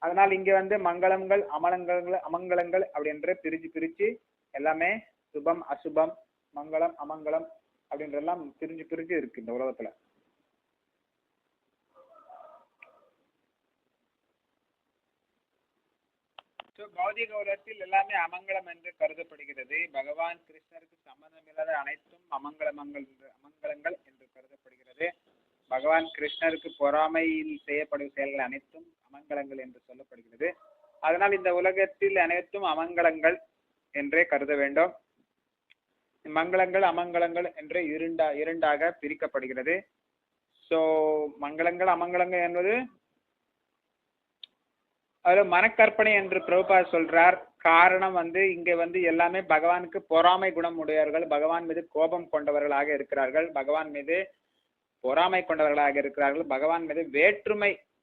அதனால் இங்க வந்து மங்களங்கள் அமங்கலங்கள் அப்படின்ற பிரிச்சு எல்லாமே சுபம் அசுபம் மங்களம் அமங்கலம் அப்படின்றதெல்லாம் பிரிஞ்சு இருக்கு இந்த உலகத்துல. பௌதிக உலகத்தில் எல்லாமே அமங்கலம் என்று கருதப்படுகிறது. பகவான் கிருஷ்ணருக்கு சம்பந்தமில்லாத அனைத்தும் அமங்கலங்கள் என்று கருதப்படுகிறது. பகவான் கிருஷ்ணருக்கு பொறாமையில் செய்யப்படும் செயல்கள் அனைத்தும் அமங்கலங்கள் என்று சொல்லப்படுகிறது. அதனால் இந்த உலகத்தில் அனைத்தும் அமங்கலங்கள் என்றே கருத வேண்டும். மங்களங்கள் அமங்கலங்கள் என்று இரண்டாக பிரிக்கப்படுகிறது. சோ மங்களங்கள் அமங்கலங்கள் என்பது அது மனக்கற்பனை என்று பிரபுபாத் சொல்றார். காரணம் வந்து இங்க வந்து எல்லாமே பகவானுக்கு பொறாமை குணம் உடையவர்கள், பகவான் மீது கோபம் கொண்டவர்களாக இருக்கிறார்கள், பகவான் மீது பொறாமை கொண்டவர்களாக இருக்கிறார்கள், பகவான் மீது வேற்றுமை